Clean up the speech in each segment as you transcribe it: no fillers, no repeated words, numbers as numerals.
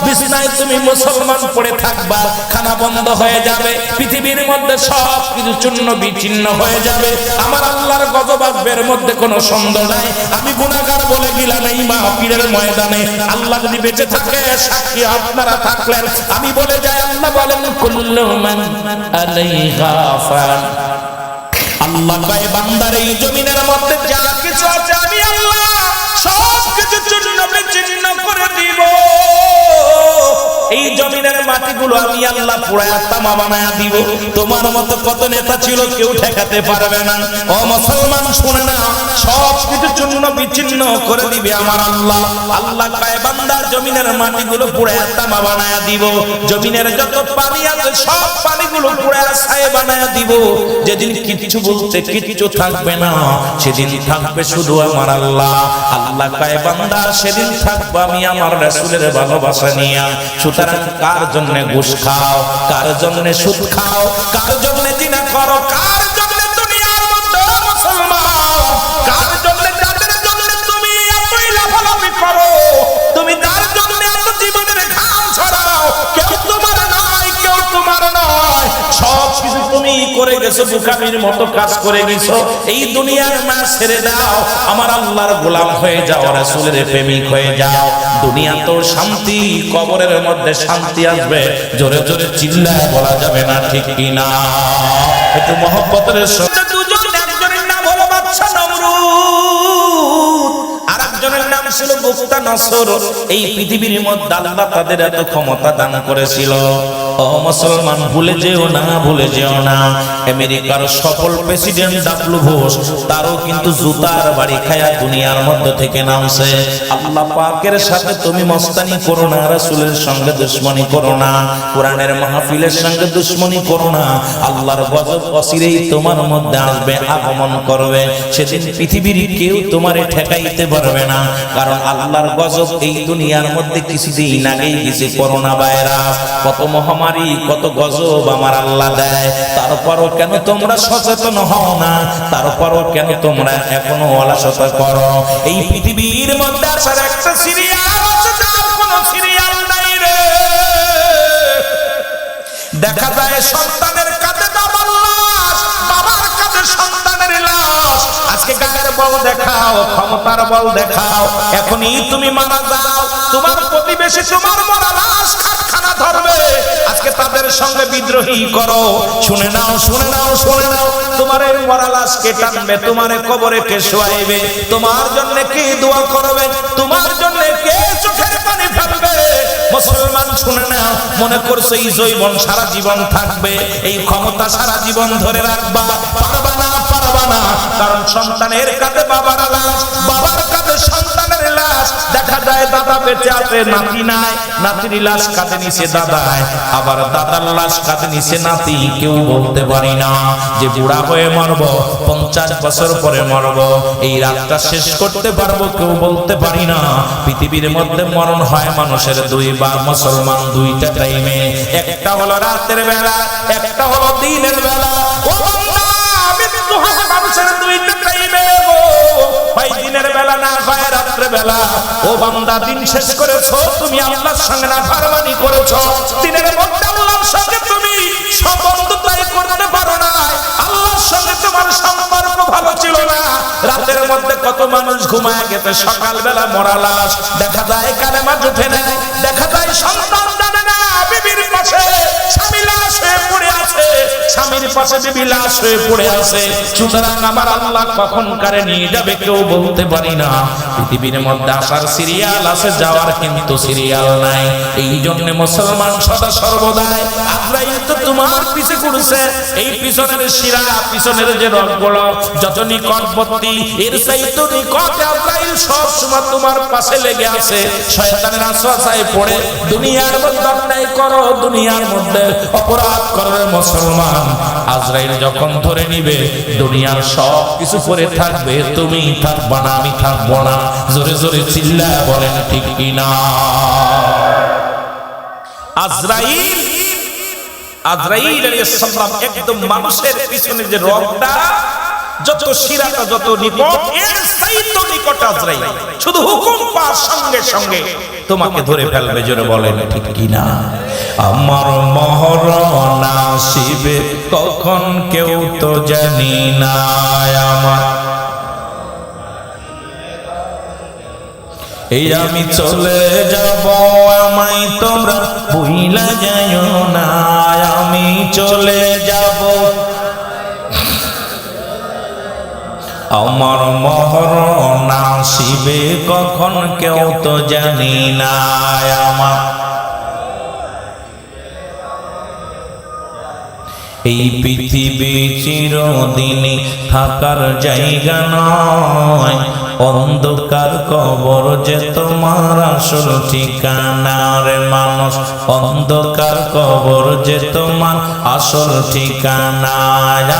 বিছনায় তুমি মুসলমান পড়ে থাকবা, খানা বন্ধ হয়ে যাবে, পৃথিবীর মধ্যে সব কিছু চূর্ণ বিচ্ছিন্ন হয়ে যাবে, আমার আল্লাহর গজব আসবে, এর মধ্যে কোনো সন্দেহ নাই। আমি গুনাহগার বলে গেলাম এই মাহফিলের ময়দানে, আল্লাহ যদি বেঁচে থাকে সাক্ষী আপনারা থাকলেন, আমি বলে যাই আল্লাহ বলেন কুল্লু মান আলাইহা ফান। আল্লাহ কয় বান্দার এই জমিনের মধ্যে যা কিছু আছে আমি আল্লাহ সব কিছু চূর্ণ বিচ্ছিন্ন করে দিব। এই জমিনের মাটিগুলো আমি আল্লাহ পুড়ায়া তামা বানায়া দিব। তোমার মতো কত নেতা ছিল কেউ ঠেকাতে পারবে না। ও মুসলমান শুনে না, সব কিছু চূর্ণ বিচ্ছিন্ন করে দিবে আমার আল্লাহ। আল্লাহ কয় বান্দার জমিনের মাটিগুলো পুড়ায়া তামা বানায়া দিব। জমিনের যত পানি আছে সব পানিগুলো পুড়ায়া ছাই বানায়া দিব। যেদিন কিচ্ছু বলতে কিচ্ছু থাকবে না, সেদিন থাকবে শুধু আমার আল্লাহ। আল্লাহ কয় বান্দা সেদিন থাকবো আমি আমার রাসূলের ভালোবাসা নিয়ে। সুতরাং কার জন্য ঘুষ খাও, কার জন্য সুদ খাও, কার জন্য জিনা করো, কার জন্য দুনিয়ার মধ্যে মুসলমান, কার জন্য যাদের জন্য তুমি এতই লাফালাফি করো, তুমি তার জন্য এত জীবনের ঘাম ছড়াও, কেউ তোমার নয়, কেউ তোমার নয়, সব কিছু তুমি করে গেছো, বুকামির মতো কাজ করে গেছো। এই দুনিয়ার মা ছেড়ে দাও, আমার আল্লাহর গোলাম হয়ে যাও, রাসূলের প্রেমিক হয়ে যাও। দুনিয়া তো শান্তি, কবরের মধ্যে শান্তি আসবে, জোরে জোরে চিল্লায় বলা যাবে না, ঠিক কি না? একটু মহব্বতের সাথে দুজন, একজনের নাম হলো বাদশা নমরুদ, আরেকজনের নাম ছিল বুখতানসর। এই পৃথিবীর মধ্যে আল্লাহ তাদের এত ক্ষমতা দান করেছিল। ও মুসলমান ভুলে যেও না, ভুলে যেও না, আমেরিকার সফল প্রেসিডেন্ট ডাব্লিউ বুশ তারও কিন্তু জুতার বাড়ি খায়া দুনিয়ার মধ্যে থেকে নামছে। আল্লাহ পাকের সাথে তুমি মস্তানি করো না, রাসূলের সঙ্গে দুশমনি করো না, কোরআনের মাহফিলের সঙ্গে দুশমনি করো না। আল্লাহর গজব অচিরেই তোমার মধ্যে আসবে, আগমন করবে। সেদিন পৃথিবীর কেউ তোমারে ঠেকাইতে পারবে না, কারণ আল্লাহর গজব এই দুনিয়ার মধ্যে কিছুদিন আগেই গেছে করোনা ভাইরাস। কত মহামারী, কত গজব আমার আল্লাহ দেয়, তারপরও কেন তোমরা সচেতন হও না? তারপরও কেন তোমরা এখনো অলসতা করো? এই পৃথিবীর মধ্যে আসার একটা সিরিয়াল আছে, যার কোনো সিরিয়াল নাই রে। দেখা যায় সন্তানের কাঁধে বাবার লাশ, বাবার কাঁধে সন্তানের লাশ। আজকে গায়ের বল দেখাও, ক্ষমতার বল দেখাও, এখনই তুমি মারা যাও, তোমার প্রতিবেশী তোমার মরা লাশ খাটখানা ধরবে। আজকে তাদের সঙ্গে বিদ্রোহী করো। শুনে নাও, শুনে নাও, শুনে নাও, তোমার এই মরা লাশ কে টানবে, তোমার কবরে কে শোয়াইবে, তোমার জন্য কে দোয়া করবে, তোমার জন্য কে চোখের পানি ফেলবে। মুসলমান শুনে নাও, মনে করছো এই যৌবন সারা জীবন থাকবে, এই ক্ষমতা সারা জীবন ধরে রাখবা, পারবা না, পারবা না। কারণ সন্তানের কাঁধে বাবার লাশ, বাবার কাঁধে সন্তানের লাশ। দেখা যায় দাদা বেঁচে আছে, নাতি নাই, নাতির লাশ কাঁধে নিচে দাদায়, আবার দাদার লাশ কাঁধে নিচে নাতি। কেউ বলতে পারি না যে বুড়া হয়ে মরব, 50 বছর পরে মরব, এই রাতটা শেষ করতে পারবো, কেউ বলতে পারি না। পৃথিবীর মধ্যে মরণ হয় মানুষের দুইবার, মুসলমান দুইটা টাইমে, একটা হলো রাতের বেলা, একটা হলো দিনের বেলা। ও বান্দা, মৃত্যু হয় মানুষের দুইটা টাইমে গো, হয় দিনের বেলা না হয় রাতের বেলা। ও বান্দা, দিন শেষ করেছো তুমি, আল্লাহর সঙ্গে নাফরমানি করেছো, দিনের মধ্যে আল্লাহর সঙ্গে তুমি সম্বন্ধটাই করতে পারো না, আল্লাহর সঙ্গে তোমার সম্পর্ক ভালো ছিল না। রাতের মধ্যে কত মানুষ ঘুমায় গেছে, সকালবেলা মরা লাশ। দেখা যায় কালেমা উঠে নেয়, দেখা যায় সন্তান জানে না, বিবির পাশে স্বামী লাশ হয়ে পড়ে আছে, স্বামীর পাশে বিবি লাশ হয়ে পড়ে আছে। সুতরাং আমার আল্লাহ কখন কারে নিয়ে যাবে কেউ বলতে পারি না। পৃথিবীর মধ্যে আসার সিরিয়াল আছে, যাওয়ার কিন্তু সিরিয়াল নাই। এই জন্য মুসলমান সদা সর্বদাই আজরাইল তো তোমার পিছে ঘুরছে, এই পিছনের শিরা, পিছনের যে রগগুলো যত নিকটবর্তী, এর চাইতে নিকট আজরাইল সব সময় তোমার পাশে লেগে আছে। শয়তানের আশায় পড়ে দুনিয়ার মধ্যে অন্যায় করো, দুনিয়ার মধ্যে অপরাধ করবে মুসলমান, আজরাইল যখন ধরে নিবে দুনিয়ার সব কিছু পড়ে থাকবে, তুমি থাকবা না, আমি থাকবো না। জোরে জোরে চিল্লায় বলেন ঠিক কিনা? আজরাইল, আজরাইল আলাইহিস সালাম একদম মানুষের পিছনে যে রগটা, যত শিরাটা যত নিকট, এর চাইতে নিকট আজরাইল। শুধু হুকুম পাওয়ার সঙ্গে সঙ্গে তোমাকে ধরে ফেলবে। জোরে বলেন ঠিক কিনা? আমার মরণ আসিবে কখন কেউ তো জানি না, আমার এই আমি চলে যাব, আমায় তোমরা ভুইলা যাইও না, আমি চলে যাব। আমার মরণ আসিবে কখন কেউ তো জানি না, আমার এই পৃথিবী চিরদিনই থাকার জায়গা নয়, অন্ধকার কবর যে তোমার আসল ঠিকানা রে মানুষ, অন্ধকার কবর যে তোমার আসল ঠিকানা।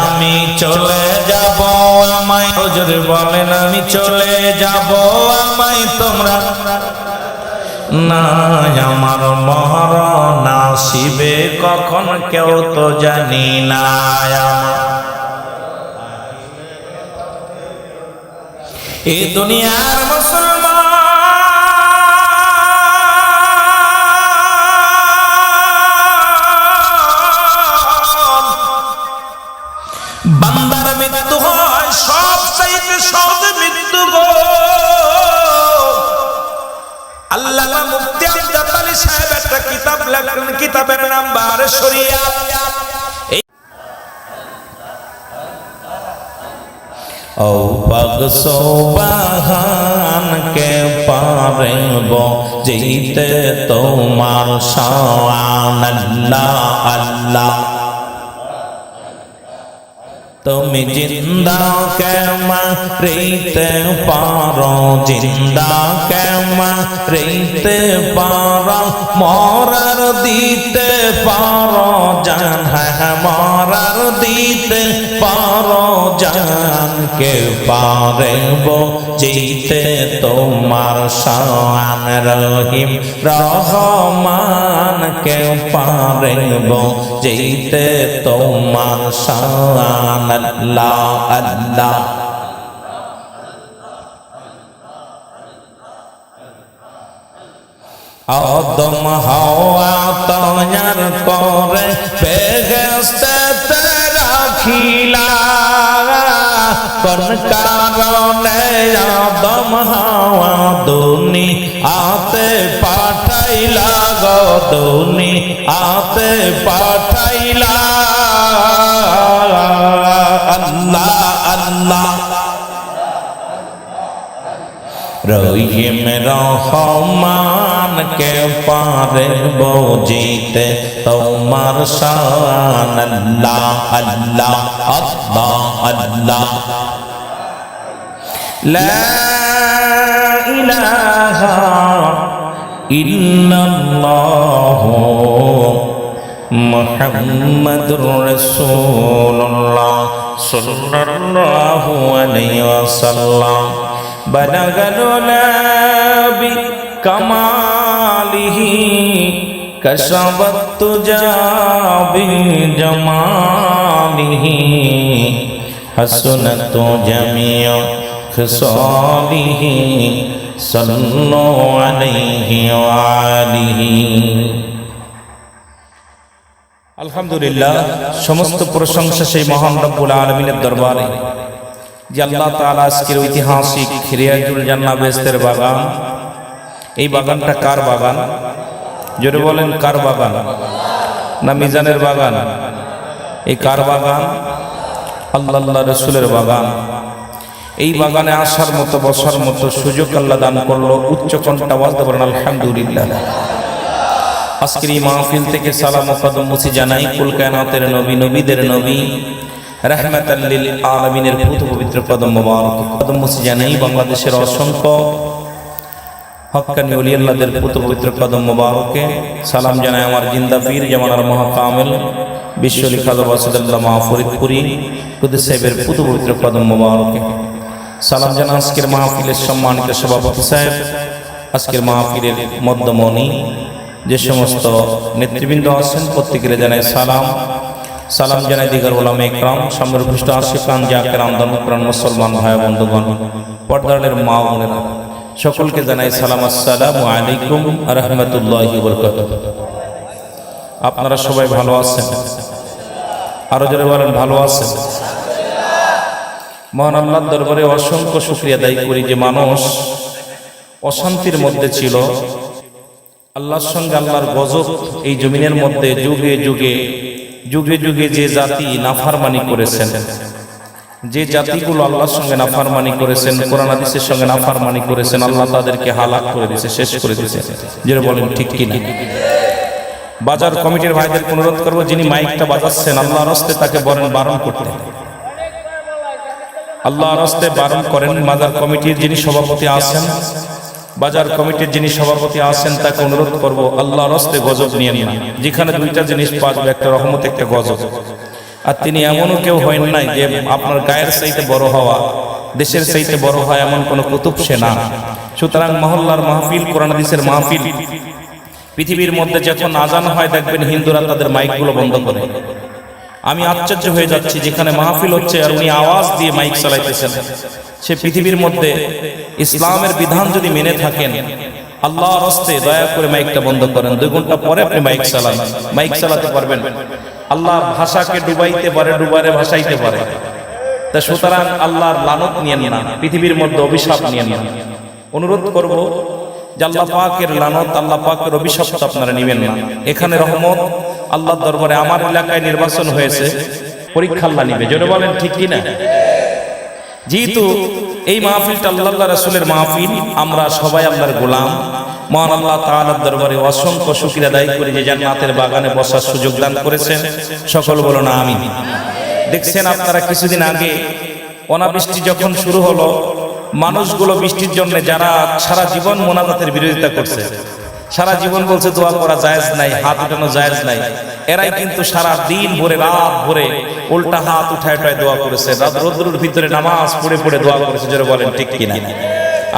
আমি চলে যাব, আমায় হুজুর বলেন আমি চলে যাব, আমায় তোমরা না, আমার মরণ আসিবে কখন কেউ তো জানি না, এই দুনিয়ার মুসলমান বান্দার মৃত্যু হয় সব চাইতে সহজ মৃত্যু গো। আল্লামা মুফতি আমজাদ আলী সাহেব একটা কিতাব লেখেন, কিতাবের নাম বারে শরিয়াত। ও পাক সোবাহান কে পারব যেতে তোমার শান, আল্লাহ আল্লাহ তুমি জিন্দা কেমতে পারো, জিন্দা কেমতে পারো, মরার দিতে পারো জান, হ্যাঁ মরার দিতে পারো জান, কে পারব যেতে তোমার শান, রহিম রহমান কে পারব যেতে তোমার শান, আল্লাহ আল্লাহ আদম হাওয়া তৈয়ার করে বেহেশতে রাখিলা, কোন কারণে আদম হাওয়া দুনিয়াতে পাঠাইলা গো, দুনিয়াতে পাঠাইলা, আল্লাহ আল্লাহ রহিম রহমান কে পারব যেতে তোমার শান, আল্লাহ আল্লাহ আল্লাহ আল্লাহ লা ইলাহা ইল্লাল্লাহ মুহাম্মাদুর রাসূলুল্লাহ সাল্লাল্লাহু আলাইহি ওয়াসাল্লাম। বালাগাল নাবি কামালিহি কাশাবাত তুজা বিজামালিহি, হাসনাত জামিউ খিসালিহি সাল্লাল্লাহু আলাইহি ওয়া আলিহি। আলহামদুলিল্লাহ, সমস্ত প্রশংসা সেই মহান রব্বুল আলামিনের দরবারে যে আল্লাহ তাআলা আজকের ঐতিহাসিক রিয়াজুল জান্নাহ বেহেশতের বাগান, এই বাগানটা কার বাগান? জোরে বলেন কার বাগান? না মিজানের বাগান? এই কার বাগান? আল্লাহ রাসূলের বাগান। এই বাগানে আসার মতো বসার মতো সুযোগ আল্লাহ দান করলো। উচ্চ কণ্ঠে আওয়াজ দিয়ে বলেন আলহামদুলিল্লাহ। আজকের এই মাহফিল থেকে সালাম ও কদম মুছি জানাই কুল কায়নাতের নবী, নবীদের নবী, রাহমাতাল লিল আলামিনের পুত পবিত্র কদম মোবারক। কদম মুছি জানাই বাংলাদেশের অসংখ্য হক্কানি ওলি আল্লাহদের পুত পবিত্র কদম মোবারকে। সালাম জানাই আমার জিন্দা পীর জামানার মহাকামেল বিশ্বলি খাজা ওয়াসিদুল্লাহ মা ফরিদপুরি কুদস সাহেবের পুত পবিত্র কদম মোবারকে। সালাম জানাই আজকের মাহফিলের সম্মানিত সভাপতি সাহেব, আজকের মাহফিলের মধ্যমণি যে সমস্ত নেতৃবৃন্দ আছেন প্রত্যেকের জানাই সালাম। সালাম জানাই দিগার ওলামা ইকরাম, সামনের পৃষ্ঠ আশিকান জাকেরাম দানপ্রাণ মুসলমান ভাই বন্ধুগণ, পর্দারের মা বোনেরা, সকলকে জানাই সালাম, আসসালামু আলাইকুম ওয়া রাহমাতুল্লাহি ওয়া বারাকাতুহু। আপনারা সবাই ভালো আছেন? আরো জোরে বলেন, ভালো আছেন? মহান আল্লাহর দরবারে অসংখ্য শুকরিয়া আদায় করি যে মানুষ অশান্তির মধ্যে ছিল, আল্লাহর সঙ্গে আল্লাহর গজব এই জমিনের মধ্যে যুগে যুগে যুগে যুগে যে জাতি নাফরমানি করেছেন, যে জাতিগুলো আল্লাহর সঙ্গে নাফরমানি করেছেন, কোরআন হাদিসের সঙ্গে নাফরমানি করেছেন, আল্লাহ তাদেরকে হালাক করে দিয়েছে, শেষ করে দিয়েছে। যেটা বলেন ঠিক কিনা? বাজার কমিটির ভাইদের অনুরোধ করবো, যিনি মাইকটা বাজাচ্ছেন আল্লাহর হস্তে তাকে বলেন বারণ করতে, আল্লাহর হস্তে বারণ করেন। বাজার কমিটির যিনি সভাপতি আছেন, বাজার কমিটির যিনি সভাপতি আছেন তাকে অনুরোধ করব আল্লাহর হস্তে গজব নিয়ে নিন। যেখানে দুইটা জিনিস পাওয়া যাবে, একটা রহমত, একটা গজব। আর তিনি এমনও কেউ হন নাই যে আপনার গায়ের চাইতে বড় হওয়া, দেশের চাইতে বড় হয় এমন কোন কুতুব সে না। সুতরাং মহল্লার মাহফিল, কোরআন হাদিসের মাহফিল, পৃথিবীর মধ্যে যখন আজান হয় দেখবেন হিন্দুরা তাদের মাইকগুলো বন্ধ করে। আমি আশ্চর্য হয়ে যাচ্ছি, যেখানে মাহফিল হচ্ছে আর উনি আওয়াজ দিয়ে মাইক চালাইতেছেন। সে পৃথিবীর মধ্যে ইসলামের বিধান যদি মেনে থাকেন, আল্লাহর হস্তে দয়া করে মাইকটা বন্ধ করেন। 2 ঘন্টা পরে আপনি মাইক চালান, মাইক চালাতে পারবেন। আল্লাহর ভাষাকে ডুবাইতে পারে, ডুবারে ভাসাইতে পারে। তা সুতরাং আল্লাহর লানত নিয়েন না, পৃথিবীর মধ্যে অভিশাপ নিয়েন না। অনুরোধ করব যে আল্লাহ পাকের লানত, আল্লাহ পাকের অভিশাপ আপনারা নেবেন না। এখানে রহমত আল্লাহর দরবারে। আমার এলাকায় নির্বাচন হয়েছে, পরীক্ষা আল্লাহ নিবে। জোরে বলেন ঠিক কিনা? যেহেতু এই মাহফিলটা আল্লাহ রাসূলের মাহফিল, আমরা সবাই আল্লাহর গোলাম। মহান আল্লাহ তাআলার দরবারে অসংখ্য শুকরিয়া আদায় করি যে জান্নাতের বাগানে বসার সুযোগ দান করেছেন। সকল বলুন আমিন। দেখছেন আপনারা, কিছুদিন আগে অনাবৃষ্টি যখন শুরু হলো, মানুষগুলো বৃষ্টির জন্য যারা সারা জীবন মোনাজাতের বিরোধিতা করছে, সারা জীবন বলছে দোয়া করা জায়েজ নাই, হাত উঠানো জায়েজ নাই, এরাই কিন্তু সারা দিন ভরে, রাত ভরে উল্টা হাত উঠায় উঠায় দোয়া করেছে, রাত রোদ্রের ভিতরে নামাজ পড়ে পড়ে দোয়া করেছে। জোরে বলেন ঠিক কিনা?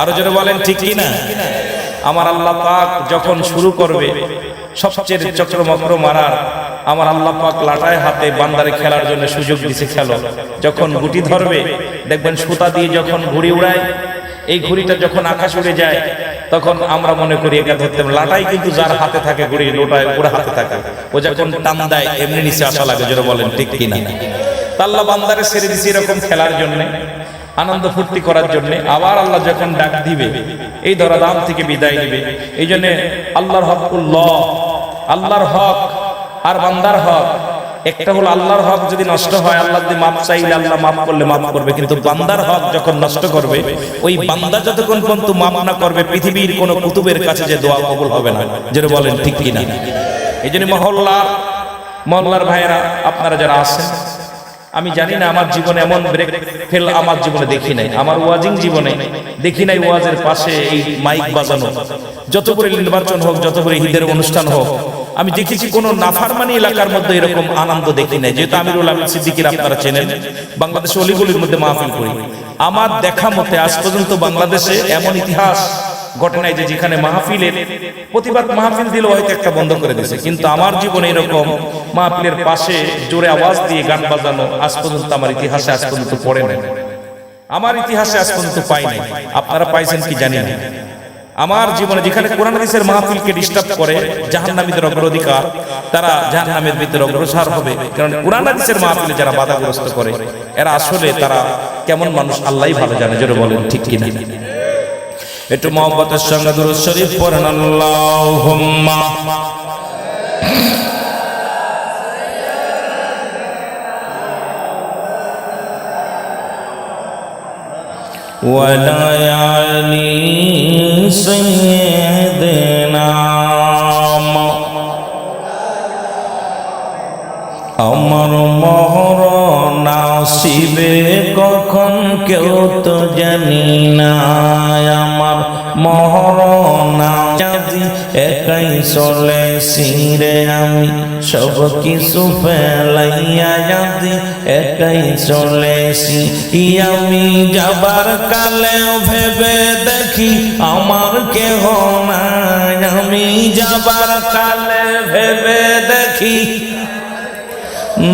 আরো জোরে বলেন ঠিক কিনা? আমার আল্লাহ পাক যখন শুরু করবে সবচেয়ে চক্রমক্র মারার, আমার আল্লাহ পাক লাটায় হাতে বান্দারে খেলার জন্য সুযোগ দিছে। খেলো, যখন গুটি ধরবে দেখবেন সুতা দিয়ে যখন ঘুড়ি উড়ায়, এই ঘুড়িটা যখন আকাশ উড়ে যায় তখন আমরা মনে করি এটা ধরতে। লাটাই কিন্তু যার হাতে থাকে, ঘুড়ি লোটায় ওর হাতে থাকে, ও যখন টান দেয় এমনি নিচে আসা লাগে। যেটা বলেন ঠিক কিনা? আল্লাহ বান্দারে ছেড়ে দিছে এরকম খেলার জন্য, আনন্দ ফুর্তি করার জন্য। আবার আল্লাহ যখন ডাক দিবে, এই ধরাধাম থেকে বিদায় দিবে। এই জন্য আল্লাহর হকুল্লাহ, আল্লাহর হক আর বান্দার হক একটা হলো। আল্লাহর হক যদি নষ্ট হয়, আল্লাহ যদি মাপ চাইলে আল্লাহ মাপ করলে মাপ করবে, কিন্তু বান্দার হক যখন নষ্ট করবে, ওই বান্দা যতক্ষণ পর্যন্ত মাপ না করবে পৃথিবীর কোন কুতুবের কাছে যে দোয়া কবুল হবে না। যেটা বলেন ঠিক কিনা? এই জন্য মহল্লার ভাইয়েরা আপনারা যারা আছেন, আমি জানি না, আমার জীবনে এমন ব্রেক ফেল আমার জীবনে দেখি নাই, আমার ওয়াজিং জীবনে দেখি নাই। ওয়াজের পাশে এই মাইক বাজানো, যত করে নির্বাচন হোক, যত করে ঈদের অনুষ্ঠান হোক, আমি দেখেছি কোন নাফরমানি এলাকার মধ্যে এরকম আনন্দ দেখি নাই। যেহেতু আমিরুল আমিন সিদ্দিকীর আপনারা চেনেন, বাংলাদেশে অলিগলির মধ্যে মাহফিল করি। আমার দেখা মতে আজ পর্যন্ত বাংলাদেশে এমন ইতিহাস ঘটে নাই যে যেখানে মাহফিলের প্রতিবাদ মাহফিল দিল হয়তো একটা বন্ধ করে দিয়েছে, কিন্তু আমার জীবনে এরকম মাহফিলের পাশে জোরে আওয়াজ দিয়ে গান বাজানো আজ পর্যন্ত আমার ইতিহাসে আজ পর্যন্ত পড়ে নাই, আমার ইতিহাসে আজ পর্যন্ত পাই নাই। আপনারা পাইছেন কি জানি না। আমার জীবনে যেখানে কোরআন হাদিসের মাহফিলকে ডিস্টার্ব করে জাহান্নামীদের অগ্রাধিকার, তারা জাহান্নামের ভিতরে অগ্রসর হবে। কারণ কোরআন হাদিসের মাহফিলে যারা বাধাগ্রস্ত করে, এরা আসলে তারা কেমন মানুষ আল্লাহই ভালো জানে। জোরে বলেন ঠিক কিনা? একটু মহব্বতের সঙ্গে দুরূদ শরীফ পড়েন। আল্লাহুম্মা ওয়ালা আলি সাইয়্যিদিনা। আমার মরণ আসিবে কখন কেউ তো জানি না, আমার মরণ আজি একাই চলেছি রে, আমি সব কিছু ফেলাইয়া আজি একাই চলেছি। আমি যাবার কালে ভেবে দেখি আমার কেহ নাই, আমি যাবার কালে ভেবে দেখি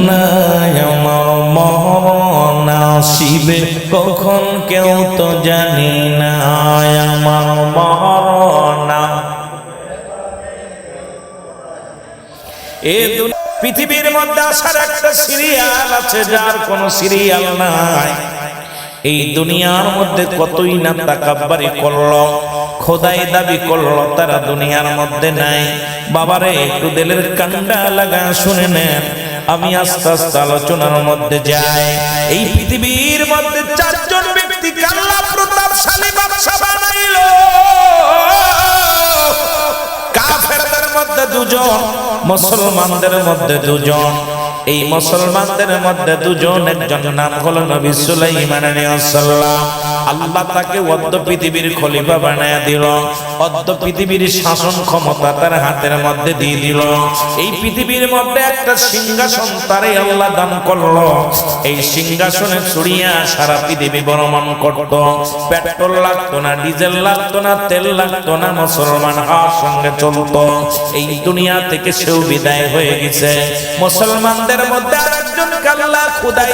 নাই আমার মরণ আসিবে কখন কেউ তো জানি না আমার মরণ। এই পৃথিবীর মধ্যে আসার একটা সিরিয়াল আছে যার কোনো সিরিয়াল নাই। এই দুনিয়ার মধ্যে কতই না তাকাব্বারি করলো, খোদাই দাবি করলো, তারা দুনিয়ার মধ্যে নাই। বাবারে একটু দিলের কান্ডা লাগা শুনে নেন, আমি আস্তে আস্তে আলোচনার মধ্যে যাই। এই পৃথিবীর মধ্যে চারজন ব্যক্তি আল্লাহ প্রতাপশালী বাদশা বানাইলো। কাফেরদের মধ্যে দুজন, মুসলমানদের মধ্যে দুজন। এই মুসলমানদের মধ্যে দুজন, একজন নাম হলো নবী সুলাইমান আলাইহিস সালাম। আল্লাহ তাকে অর্ধ পৃথিবীর খলিফা বানায়া দিল, অর্ধ পৃথিবীর শাসন ক্ষমতা তার হাতের মধ্যে দিয়ে দিল। এই পৃথিবীর মধ্যে একটা সিংহাসন তারে আল্লাহ দান করলো। এই সিংহাসনে চড়িয়া সারা পৃথিবী ভ্রমণ করত। পেট্রোল লাগতো না, ডিজেল লাগতো না, তেল লাগতো না, মুসলমান হওয়ার সঙ্গে চলতো। এই দুনিয়া থেকে সেও বিদায় হয়ে গেছে। মুসলমানদের মধ্যে আরেকজন আল্লাহ খোদাই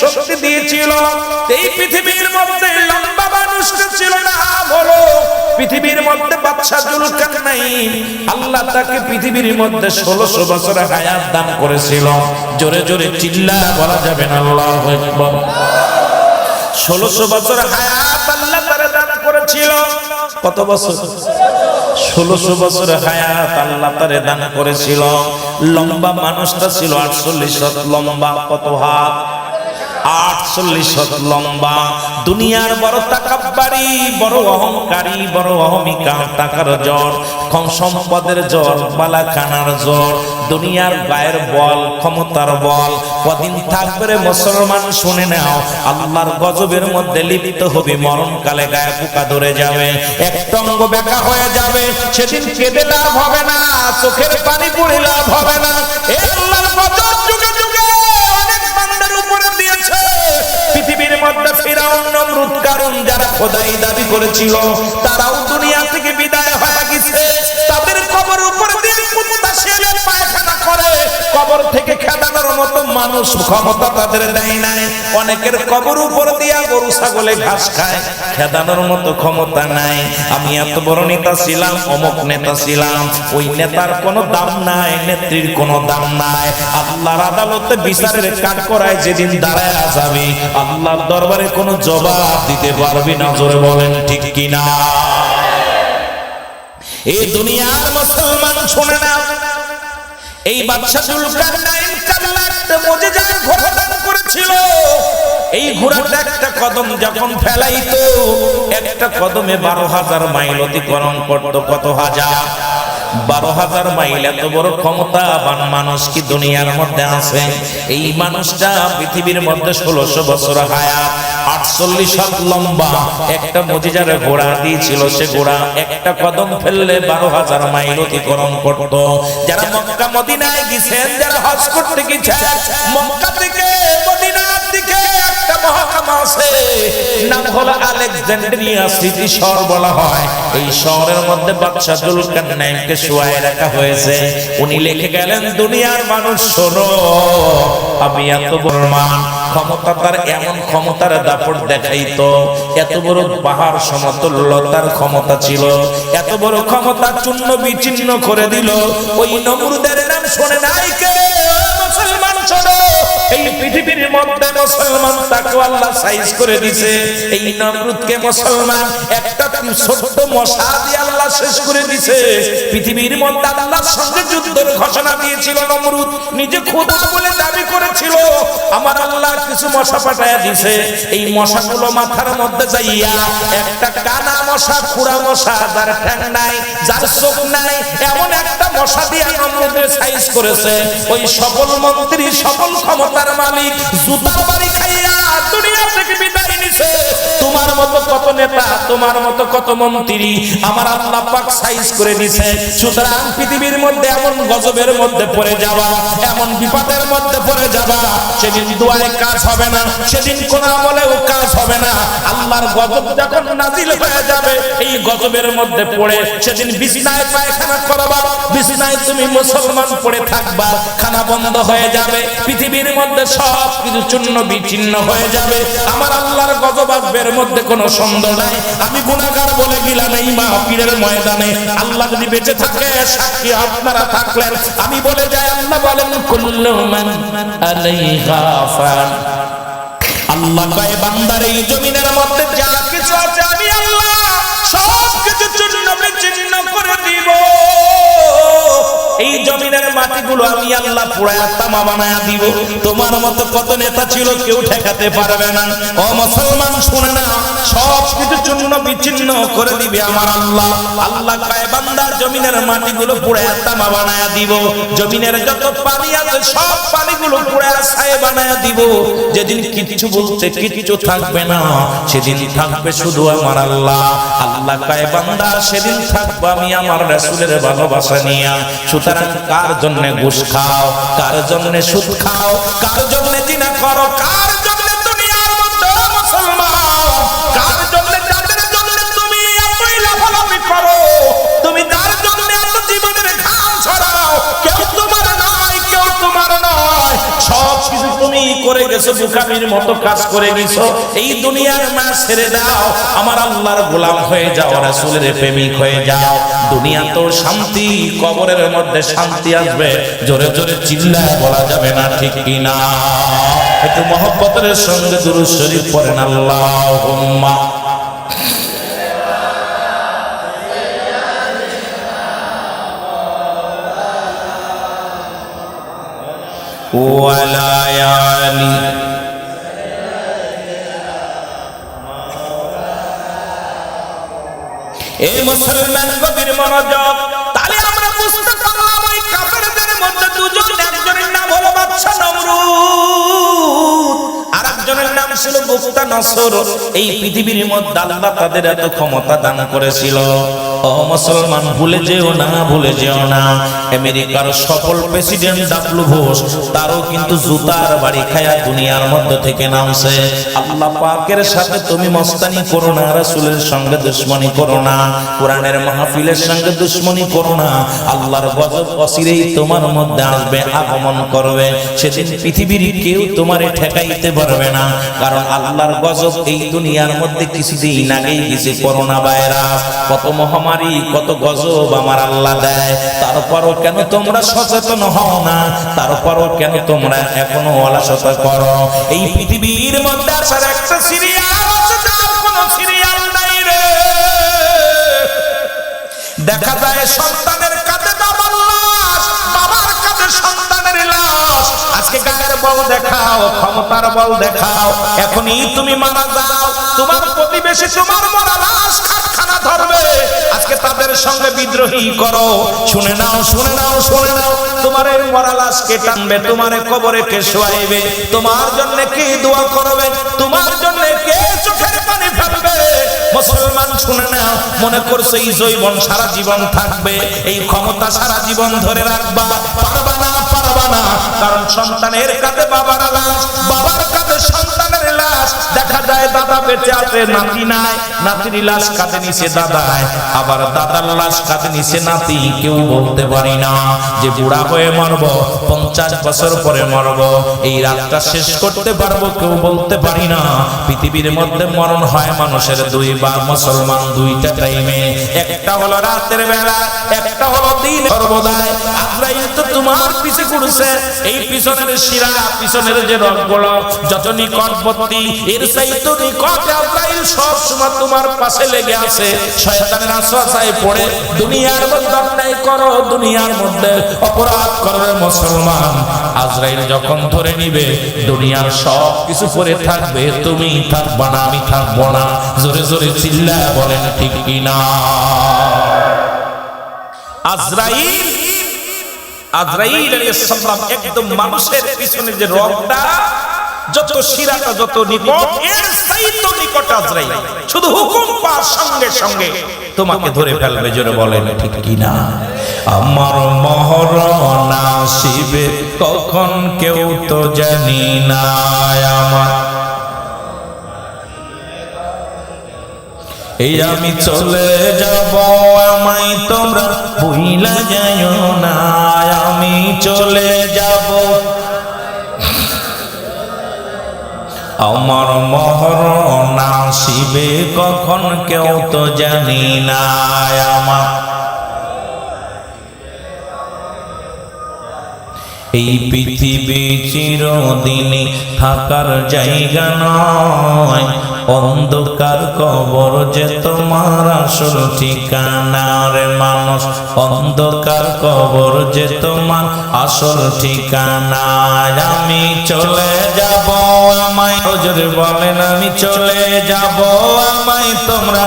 শক্তি দিয়েছিল। এই পৃথিবীর মধ্যে লম্বা মানুষটা ছিল না, বলো পৃথিবীর মধ্যে বাদশা জুলকারনাইন। আল্লাহ তাকে পৃথিবীর মধ্যে 1600 বছর হায়াত দান করেছিল। জোরে জোরে চিল্লা বলা যাবে না আল্লাহু আকবার। 1600 বছর হায়াত আল্লাহ তারে দান করেছিল। কত বছর? 1600 বছর হায়াত আল্লাহ তারে দান করেছিল। লম্বা মানুষটা ছিল 48 হাত লম্বা। কত হাত? 48 হাত লম্বা। দুনিয়ার বড় তাকাব্বারি, বড় অহংকারী, বড় অহমিকা, টাকার জ্বর, কম সম্পদের জ্বর, বালাখানার জ্বর, দুনিয়ার গায়ের বল, ক্ষমতার বল। কদিন থাকবে রে মুসলমান, শুনে নাও, আল্লাহর গজবের মধ্যে লিপ্ত হবে। মরণকালে গায়ে পোকা ধরে যাবে, একটা অঙ্গ বেঁকা হয়ে যাবে। সেদিন কেঁদে লাভ হবে না, চোখের পানি পড়ে লাভ হবে না। আল্লাহর গজব যুগে যুগে অনেক বান্দার উপরে দিয়েছে। পৃথিবীর মধ্যে ফিরাউন, নমরুদ, কারুন যারা খোদাই দাবি করেছিল, তারাও দুনিয়া থেকে বিদায় হয়ে গেছে। তাদের কবর উপরে দিয়ে কুত্তা শেয়ালের পায়খানা করে। কবর থেকে খেদানোর মতো মানুষ ক্ষমতা তাদের দেয় নাই। অনেকের কবর উপর দিয়া গরু ছাগলে ঘাস খায়, খেদানোর মতো ক্ষমতা নাই। আমি এত বড় নেতা ছিলাম, অমুক নেতা ছিলাম, ওই নেতার কোনো দাম নাই, নেত্রীর কোনো দাম নাই। আল্লাহর আদালতে বিচারের কাঠ করায় যেদিন দাঁড়ায় যাবে, আল্লাহর দরবারে কোনো জবাব দিতে পারবি না। জোরে বলেন ঠিক কিনা? এই দুনিয়ার মুসলমান শুনে না, এই বাদশা জুলকারনাইন আল্লাহ একটা মুজিজার ঘোড়া দান করেছিল। এই ঘোড়াটা একটা কদম যখন ফেলাইতো, একটা কদমে 12,000 মাইল অতিক্রম করত। কত হাজার? 12,000 মাইল। এত বড় ক্ষমতাবান মানুষ কি দুনিয়ার মধ্যে আছে? এই মানুষটা পৃথিবীর মধ্যে 1600 বছর হায়াত, 48 হাত লম্বা, একটা মুজিজার ঘোড়া দিয়েছিল। সে ঘোড়া একটা কদম ফেললে 12,000 মাইল অতিক্রম করত। যারা মক্কা মদিনায় গেছেন, যারা হজ করতে গেছেন, মক্কা থেকে মদিনার দিকে একটা মহকামা আছে, নাম হলো আলেকজান্দ্রিয়া সিটি শহর বলা হয়। এই শহরের মধ্যে বাদশা জুলকারনাইনকে শুয়ায় রাখা হয়েছে। উনি লিখে গেলেন, দুনিয়ার মানুষ শোনো, আমি এত বড় মান, ক্ষমতা তার এমন ক্ষমতার দাপট দেখাইতো। এত বড় পাহাড় সমতুল্য তার ক্ষমতা ছিল। এত বড় ক্ষমতা চূর্ণ বিচ্ছিন্ন করে দিল। ওই নমরুদের নাম শোনে নাই কে? মুসলমান শোনো, এই পৃথিবীর মধ্যে মুসলমান তাকে আল্লাহ সাইজ করে দিয়েছে। এই নমরুদকে মুসলমান একটা ছোট্ট মশা দিয়ে আল্লাহ শেষ করে দিয়েছে। পৃথিবীর মধ্যে আল্লাহর সঙ্গে যুদ্ধের ঘোষণা দিয়েছিল নমরুদ, নিজে খোদা বলে দাবি করেছিল। আমার আল্লাহ কিছু মশা পাঠায়া দিয়েছে। এই মশাগুলো মাথার মধ্যে যাইয়া একটা কানা মশা, খুঁড়া মশা, যার ঠ্যাং নাই, যার চোখ নাই, এমন একটা মশা দিয়ে নমরুদের সাইজ করেছে। ওই সফল মন্ত্রী, সফল ক্ষমতার মালিক জুতার বাড়ি খাইয়া দুনিয়া থেকে বিদায় নিছে। গেছে। তোমার মতো কত নেতা, তোমার মতো কত মন্ত্রী আমার আল্লাহ পাক সাইজ করে দিয়েছে। সুতরাং পৃথিবীর মধ্যে এমন গজবের মধ্যে পড়ে যাবা, এমন বিপদের মধ্যে পড়ে যাবা, সেদিন দুয়ারে কাজ হবে না, সেদিন কোন আমলেও কাজ হবে না। আল্লাহর গজব যখন নাজিল হয়ে যাবে, এই গজবের মধ্যে পড়ে সেদিন বিছানায় পায়খানা করবা, বিছানায় তুমি মুসলমান পড়ে থাকবা, খানা বন্ধ হয়ে যাবে, পৃথিবীর মধ্যে সব কিছু চূর্ণ বিচ্ছিন্ন হয়ে যাবে। আমার আল্লাহর গজব আসবের মধ্যে কোনো সন্দেহ নাই। আমি গুনাহগার বলে গেলাম এই মাহফিলের ময়দানে, আল্লাহ যদি বেঁচে থাকে সাক্ষী আপনারা থাকলেন, আমি বলে যাই আল্লাহ বলেন কুল্লু মান আলাইহা ফান। আল্লাহ কয় বান্দার এই জমিনের মধ্যে যা কিছু আছে আমি আল্লাহ সব কিছু চূর্ণ বিচ্ছিন্ন করে দিব। এই জমিনের মাটিগুলো আমি আল্লাহ পুরায়া তামা বানায়া দিব। তোমার মতো কত নেতা ছিল কেউ ঠেকাতে পারবে না। ও মুসলমান শুনে না, সব কিছু চূর্ণ বিচ্ছিন্ন করে দিবে আমার আল্লাহ। আল্লাহ কয় বান্দার জমিনের মাটিগুলো পুরায়া তামা বানায়া দিব। জমিনের যত পানি আছে সব পানিগুলো পুরায়া ছাই বানায়া দিব। যেদিন কিছু বলতে কিচ্ছু থাকবে না, সেদিন থাকবে শুধু আমার আল্লাহ। আল্লাহ কয় বান্দা সেদিন থাকবো আমি আমার রাসূলের ভালোবাসা নিয়ে। সুতরাং কার জন্য ঘুষ খাও, কার জন্য সুদ খাও, কার জন্য জিনা করো, কার জন্য দুনিয়ার মধ্যে মুসলমান, কার জন্য যাদের জন্য তুমি এতই লাফালাফি করো, তুমি যার জন্য এত জীবনের ঘাম ছড়াও, কেউ তোমার নয়, কেউ তোমার নয়, সব কিছু তুমি করে গেছো, বুকামির মতো কাজ করে গেছো। এই দুনিয়ার মা ছেড়ে দাও, আমার আল্লাহর গোলাম হয়ে যাও, রাসূলের প্রেমিক হয়ে যাও। দুনিয়া তো শান্তি, কবরের মধ্যে শান্তি আসবে, জোরে জোরে চিল্লায় বলা যাবে না, ঠিক কি না? একটু মহব্বতের সঙ্গে দুরূদ শরীফ পড়েন আল্লাহুম্মা। ওয়ালা আলি এই মুসলমান গভীর মনোযোগ। তাহলে আমরা বুঝতে পারলাম ওই কাফেরদের মধ্যে দুজন, একজনের নাম হলো বাদশা নমরুদ, আরেকজনের নাম ছিল বুখতানসর। এই পৃথিবীর মধ্যে আল্লাহ তাদের এত ক্ষমতা দান করেছিল। ও মুসলমান ভুলে যেও না, ভুলে যেও না, আমেরিকার সফল প্রেসিডেন্ট ডাব্লিউ বুশ তারও কিন্তু জুতার বাড়ি খায়া দুনিয়ার মধ্যে থেকে নামছে। আল্লাহ পাকের সাথে তুমি মস্তানি করো না, রাসূলের সঙ্গে দুশমনি করো না, কোরআনের মাহফিলের সঙ্গে দুশমনি করো না। আল্লাহর গজব অচিরেই তোমার মধ্যে আসবে, আগমন করবে। সেদিন পৃথিবীর কেউ তোমারে ঠেকাইতে পারবে না, কারণ আল্লাহর গজব এই দুনিয়ার মধ্যে কিছুদিন আগেই গেছে। করোনা ভাইরাস, কত মহামারী, কত গজব আমার আল্লাহ দেয়। তারপরও কেন তোমরা সচেতন হও না? তারপরও কেন তোমরা এখনো অলসতা করো? এই পৃথিবীর মধ্যে আসার একটা সিরিয়াল আছে, যার কোনো সিরিয়াল নাই রে। দেখা যায় সন্তানের কাঁধে বাবার লাশ, বাবার কাঁধে সন্তানের লাশ। আজকে গায়ের বল দেখাও, ক্ষমতার বল দেখাও, এখনই তুমি মারা যাও, তোমার প্রতিবেশী তোমার মরা লাশ খানা ধরবে। আজকে তাদের সঙ্গে বিদ্রোহী করো। শুনে নাও, শুনে নাও, শুনে নাও, তোমার এই মরা লাশ কে টানবে, তোমার কবরে কে শোয়াইবে, তোমার জন্য কে দোয়া করবে, তোমার জন্য কে চোখের পানি ফেলবে। মুসলমান শুনে নাও, মনে করছে এই যৌবন সারা জীবন থাকবে, এই ক্ষমতা সারা জীবন ধরে রাখবা, পারবা না, পারবা না। কারণ সন্তানের কাঁধে বাবার লাশ, বাবার কাঁধে সন্তানের লাশ। দেখা যায় দাদা বেঁচে আছে, নাতি নাই, নাতির লাশ কাঁধে নিচে দাদায়, আবার দাদার লাশ কাঁধে নিচে নাতি। কেউ বলতে পারি না যে বুড়া হয়ে মরব, 50 বছর পরে মরব, এই রাতটা শেষ করতে পারবো, কেউ বলতে পারি না। পৃথিবীর মধ্যে মরণ হয় মানুষের দুইবার, মুসলমান দুইটা টাইমে, একটা হলো রাতের বেলা, একটা হলো দিন সর্বদাই। আজরাইল তো তোমার পিছে ঘুরছে, এই পিছনের শিরা, পিছনের যে রগগুলো যত নিকটবর্তী, এর চাইতে নিকট আজরাইল সব সময় তোমার পাশে লেগে আছে। শয়তানের আশায় পড়ে দুনিয়ার মধ্যে অন্যায় করো, দুনিয়ার মধ্যে অপরাধ করবে মুসলমান, আজরাইল যখন ধরে নিবে দুনিয়ার সব কিছু পড়ে থাকবে, তুমি থাকবা না, আমি থাকবো না। জোরে জোরে চিল্লায় বলেন ঠিক কিনা? আজরাইল, আজরাইল আলাইহিস সালাম একদম মানুষের পিছনে যে রগটা যত সিরাটা যত নিকট, এর চাইতে নিকট আজরাইল। শুধু হুকুম পাওয়ার সঙ্গে সঙ্গে তোমাকে ধরে ফেলবে। জোরে বলেন ঠিক কি না? আমার মরণ আসিবে কখন কেউ তো জানি না, আমার এই আমি চলে যাব, আমায় তোমরা ভুইলা যাইও না, আমি চলে যাব। আমার মরণ আসিবে কখন কেউ তো জানি না, আমার এই পৃথিবী চিরদিনই থাকার জায়গা নয়, অন্ধকার কবর যে তোমার আসল ঠিকানা রে মানুষ, অন্ধকার কবর যে তোমার আসল ঠিকানা। আমি চলে যাব, আমায় জোরে বলেন, আমি চলে যাব, আমায় তোমরা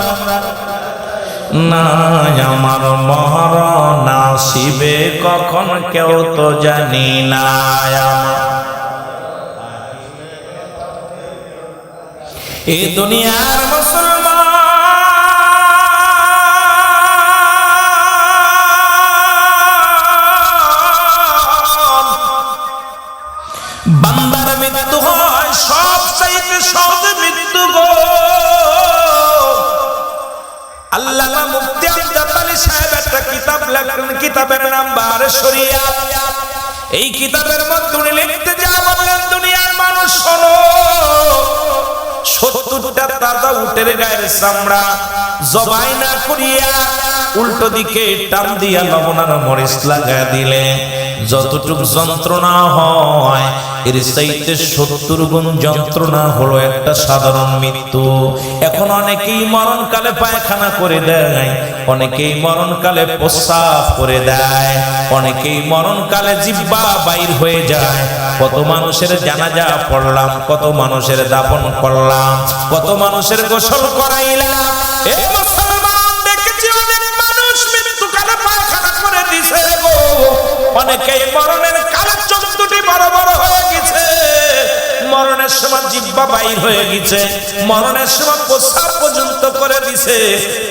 না, আমার মরণ আসিবে কখন কেউ তো জানি না, আমার এই দুনিয়ার মুসলমান বান্দার মৃত্যু হয় সব চাইতে সহজ মৃত্যু গো। আল্লামা মুফতি আমজাদ আলী সাহেব একটা কিতাব লেখেন, কিতাবের নাম বারে শরিয়াত। এই কিতাবের মধ্যে উনি লিখতে যা বললেন, দুনিয়ার মানুষ শোনো, 70টা তাজা উটের গায়ের চামড়া জবাই না করিয়া উল্টো দিকে টান দিয়া লবণ আর মরিচ লাগায় দিলে যতটুক যন্ত্রণা হয়, এর চাইতে 70 গুণ যন্ত্রণা হলো একটা সাধারণ মৃত্যু। এখন অনেকেই মরণকালে পায়খানা করে দেয়, অনেকেই মরণকালে প্রস্রাব করে দেয়, অনেকেই মরণকালে জিহ্বা বাইর হয়ে যায়। কত মানুষের জানাজা পড়লাম, কত মানুষের দাফন করলাম, কত মানুষের গোসল করাইলাম। এ মুসলমান, দেখেছি অনেক মানুষ মৃত্যুকালে পায়খানা করে দিছে গো। অনেকেই মরণের কালে চোখ দুটি বড় বড় হয়ে গেছে, মরণের সময় জিহ্বা বাইর হয়ে গেছে, মরণের সময় প্রস্রাব পর্যন্ত করে দিছে।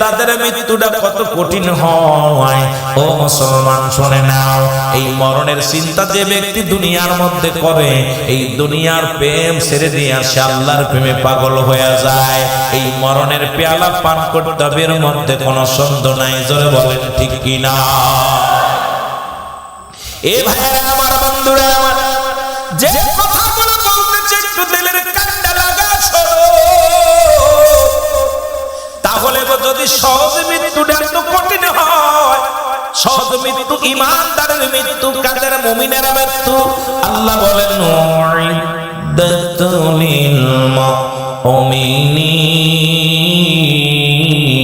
তাদের মৃত্যুটা কত কঠিন হয়। ও মুসলমান শুনে নাও, এই মরণের চিন্তা যে ব্যক্তি দুনিয়ার মধ্যে করে, এই দুনিয়ার প্রেম ছেড়ে দিয়ে সে আল্লাহর প্রেমে পাগল হয়ে যায়। এই মরণের পেয়ালা পান করতে হবে, এর মধ্যে কোনো সন্দেহ নাই। জোরে বলেন ঠিক কি না? এ ভাইরা আমার, বন্ধুরা আমার, যে কথাগুলো বলতেছে একটু দিলের কান্ডা লাগা শোনো। তাহলে যদি সহজ মৃত্যুটা এত কঠিন হয়, সহজ মৃত্যু ইমানদারের মৃত্যু, কাদের? মুমিনের মৃত্যু। আল্লাহ বলেন উইদ্দাতুল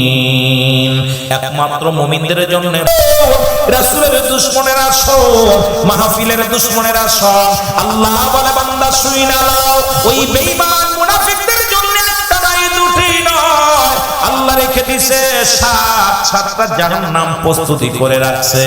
মুমিনিন, একমাত্র মুমিনদের জন্য। রাসূলের দুশমনেরা শোন, মাহফিলের দুশমনেরা শোন। আল্লাহ বলে, বান্দা শুই না লাও, ওই বেঈমান মুনাফিকদের জন্য একটা নাই, দুটি নয়, আল্লাহ রেখে দিয়েছে 7টা জাহান্নাম প্রস্তুতি করে রাখছে।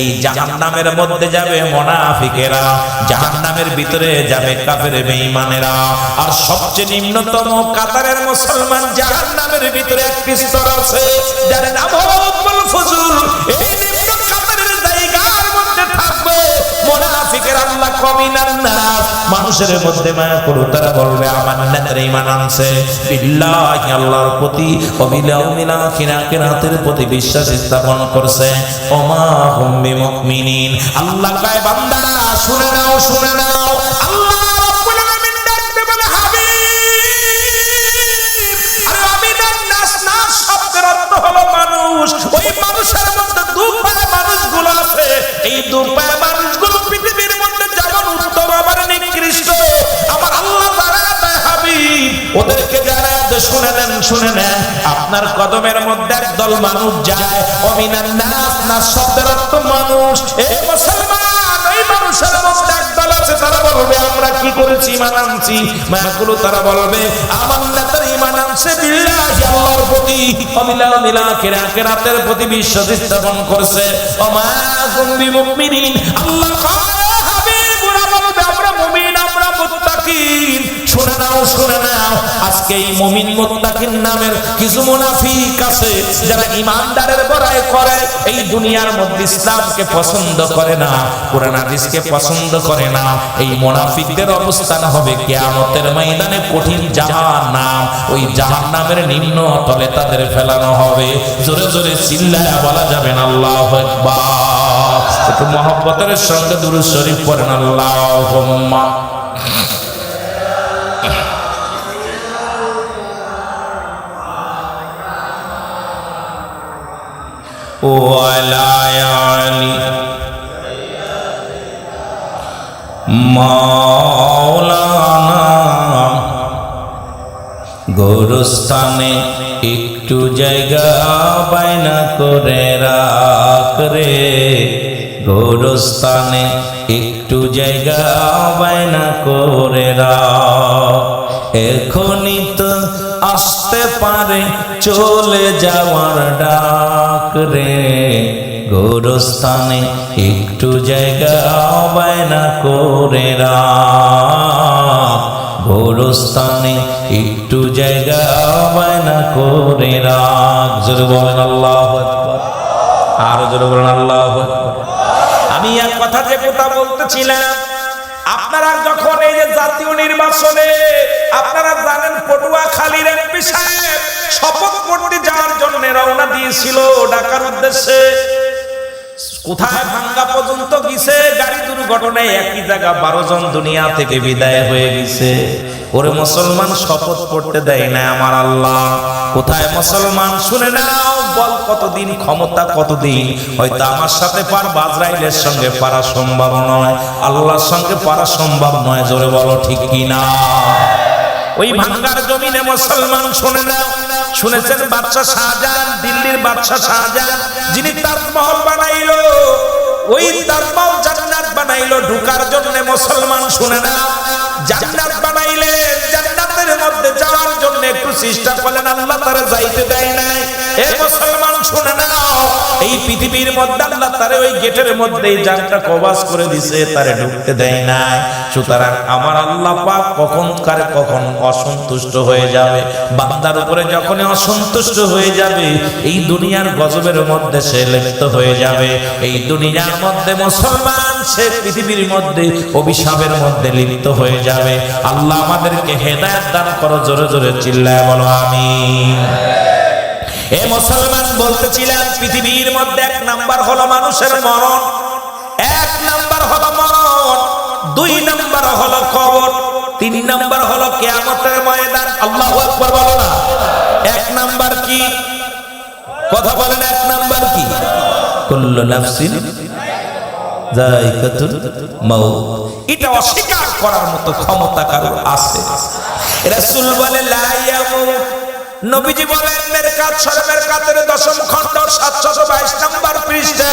এই জাহান্নামের মধ্যে যাবে মুনাফিকেরা, জাহান্নামের ভিতরে যাবে কাফের বেঈমানেরা, আর সবচেয়ে নিম্নতম কাতারের মুসলমান জাহান্নামের ভিতরে একটি স্তর আছে, যার নাম হলো ফুজুল। এই নিম্ন কাতারের জায়গার মধ্যে থাকবে মুনাফিকের। আল্লাহ কমিনান নাস, মানুষের মধ্যে মায়া করু, তারা বলবে আমান্না, তারা ঈমান আনছে বিল্লাহি, আল্লাহর প্রতি, ওয়াবিল ইয়াউমিল আখির, আখিরাতের প্রতি বিশ্বাস স্থাপন করছে। ওমা হুম বিমুমিনিন। আল্লাহ কয়, বান্দা শুনে নাও, শুনে নাও। আল্লাহ রাব্বুল আলামিন ডাকতে বলে, হাবিব, আরে আমিনান নাস, নাস শব্দের অর্থ হলো মানুষ। ওই মানুষের মধ্যে দুপায়ে মানুষগুলো আছে। এই দুপায়ে মানুষগুলো পৃথিবীর মধ্যে যেমন উত্তম আবার নিকৃষ্ট, আমার আল্লাহ জানা দেয় হাবিব, ওদেরকে যারা শুনে নেন, শুনে নেন, আপনার কদমের মধ্যে একদল মানুষ যায়। অমিনান নাস, নাস শব্দের অর্থ মানুষ। এই মুসলমান, এই মানুষের মধ্যে একদল আছে, তারা বলবে আমরা কি করেছি, ঈমান আনছি। মায়াগুলো তারা বলবে আমান্না, তারা ঈমান আনছে বিল্লাহি, আল্লাহর প্রতি, ওয়াবিল ইয়াউমিল আখির, আখিরাতের প্রতি বিশ্বাস স্থাপন করছে। ওমা হুম বিমুমিনিন। আল্লাহ কয়, হাবিব, ওরা বলবে আমরা মুমিন, আমরা মুত্তাকিন। শুনে নাও আজকে এই মুমিন মুত্তাকিন নামের কিছু মুনাফিক আছে যারা ঈমানদারের বড়াই করে, এই দুনিয়ার মধ্যে ইসলামকে পছন্দ করে না, কোরআন হাদিসকে পছন্দ করে না। এই মুনাফিকদের অবস্থান হবে কিয়ামতের ময়দানে কঠিন জাহান্নাম, ওই জাহান্নামের নিম্ন তলে তাদের ফেলানো হবে। জোরে জোরে চিল্লায়া বলা যাবে না আল্লাহু আকবার। একটু মহব্বতের সঙ্গে দুরূদ শরীফ পড়েন আল্লাহুম্মা। ওয়ালা আলি মাওলানা গোরস্থানে একটু জায়গা বায়না করে রাখ রে, গোরস্থানে একটু জায়গা বায়না করে রাখ। এখনই তো আসতে পারে চলে যাওয়ার ডাক রে, গোরস্থানে একটু জায়গা বায়না করে রাখ, গোরস্থানে একটু জায়গা বায়না করে রাখ। জোরে বলেন আল্লাহু আকবার, আরো জোরে বলেন আল্লাহু আকবার। আমি এক কথা যে কথা বলতেছিলাম, আপনারা যখন এই যে জাতীয় নির্বাচনে আপনারা জানেন পটুয়াখালীর এমপি সাহেব শপথ করতে যাওয়ার জন্য রওনা দিয়েছিল ঢাকার উদ্দেশ্যে, কোথায় ভাঙ্গা পর্যন্ত গেছে, গাড়ি দুর্ঘটনায় একই জায়গা 12 জন দুনিয়া থেকে বিদায় হয়ে গেছে। ওরে মুসলমান শপথ করতে দেয় না আমার আল্লাহ। কোথায় মুসলমান শুনে নাও, বল কতদিন, ক্ষমতা কতদিন, হয়তো আমার সাথে পারবা, আজরাইলের সঙ্গে পারা সম্ভব নয়, আল্লাহর সঙ্গে পারা সম্ভব নয়। জোরে বলো ঠিক কিনা? ওই ভাঙ্গার জমিনে মুসলমান শুনে নাও, শুনেছেন বাদশা শাহজাহান, দিল্লির বাদশা শাহজাহান যিনি তাজমহল বানাইলো, ওই তাজমহল জান্নাত বানাইলো ঢুকার জন্য। মুসলমান শুনে নাও, জান্নাত বানাইলেন, জান্নাতের মধ্যে যাওয়ার জন্য একটু চেষ্টা করলেন, আল্লাহ তারা যাইতে দেয় নাই। এ মুসলমান শুনে নাও, এই পৃথিবীর মধ্যে আল্লাহ তারে ওই গেটের মধ্যে জানটা কবাস করে দিছে, তারে ঢুকতে দেয় নাই। সুতরাং আমার আল্লাহ পাক কখন অসন্তুষ্ট হয়ে যাবে, বান্দার উপরে যখন অসন্তুষ্ট হয়ে যাবে, এই দুনিয়ার গজবের মধ্যে সে লিপ্ত হয়ে যাবে। এই দুনিয়ার মধ্যে মুসলমান সে পৃথিবীর মধ্যে অভিশাপের মধ্যে লিপ্ত হয়ে যাবে। আল্লাহ আমাদেরকে হেদায়েত দান করো। জোরে জোরে চিল্লায় বলো আমিন। এ মুসলমান বলতেছিলাম, পৃথিবীর মধ্যে 1 নাম্বার হলো মানুষের মরণ, 1 নাম্বার হলো মরণ, 2 নাম্বার হলো কবর, 3 নাম্বার হলো কিয়ামতের ময়দান। আল্লাহু আকবার বলো না। 1 নাম্বার কি? কথা বলেন, 1 নাম্বার কি? কুল্লু নাফসিন যায়কাতুল মাউত। এটা অস্বীকার করার মতো ক্ষমতা কারো আছে? রাসূল বলে লা ইয়ামুত। নবীজি বলেন মেরকাত শরীফের 10ম খণ্ড 722 নম্বর পৃষ্ঠা,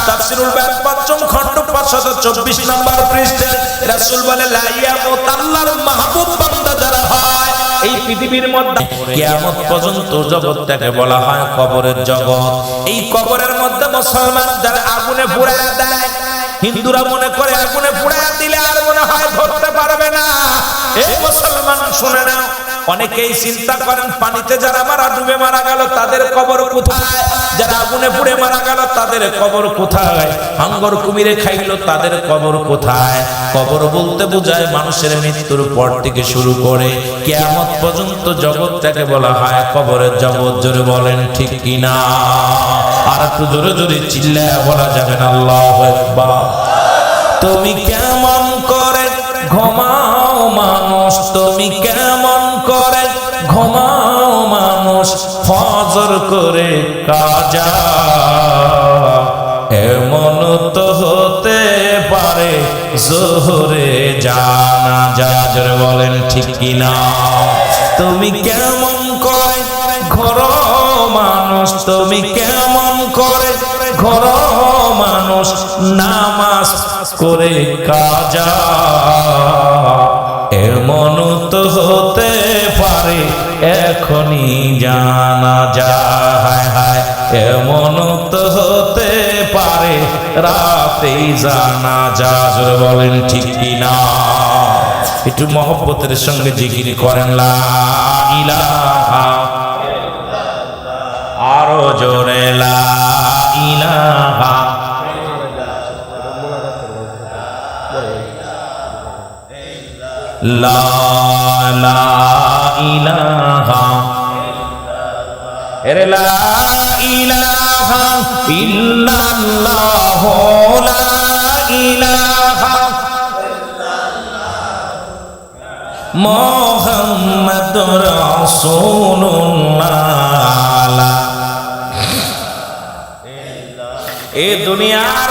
তাফসীরুল বায়ান 5ম খণ্ড 524 নম্বর পৃষ্ঠা, রাসূল বলে লা ইয়ামুত, আল্লাহর মাহবুব বান্দা যারা হয় এই পৃথিবীর মধ্যে কিয়ামত পর্যন্ত জগৎটাকে বলা হয় কবরের জগৎ। এই কবরের মধ্যে মুসলমান যারা আগুনে পুড়ায়া দেয়, হিন্দুরা মনে করে আগুনে পুড়ায়া দিলে আর মনে হয় ধরতে পারবে না। এই মুসলমান শুনে নাও, অনেকেই চিন্তা করেন পানিতে যারা ডুবে মারা গেল তাদের কবর কোথায়, যারা আগুনে পুড়ে মারা গেল তাদের কবর কোথায়, হাঙ্গর কুমিরে খাইলো তাদের কবর কোথায়। কবর বলতে বোঝায় মানুষের মৃত্যুর পর থেকে শুরু করে কিয়ামত পর্যন্ত জগৎটাকে বলা হয় কবরের জগৎ। জোরে বলেন ঠিক কিনা? আর একটু জোরে জোরে চিল্লায়া বলা যাবে না আল্লাহু আকবার। তুমি কেমন করে ঘুমাও মানুষ, তুমি কেমন করে ঘুমাও মানুষ, ফজর করে কাজা, এমন তো হতে পারে জোহরে জানাজা। জোরে বলেন ঠিক কিনা? তুমি কেমন করে ঘরো মানুষ, তুমি কেমন করে ঘরো মানুষ, নামাজ করে কাজা, এমন তো হতে পারে এখনই জানাজা। হায় হায়, এমন তো হতে পারে রাতেই জানাজা। জোরে বলেন ঠিক কিনা? একটু মহব্বতের সঙ্গে জিকির করেন লা ইলাহা, আরো জোরে লা ইলাহা, লা লা ইলাহা, এরে লা ইলাহা ইল্লাল্লাহ, লা ইলাহা মুহাম্মাদুর রাসূলুল্লাহ। এ দুনিয়ার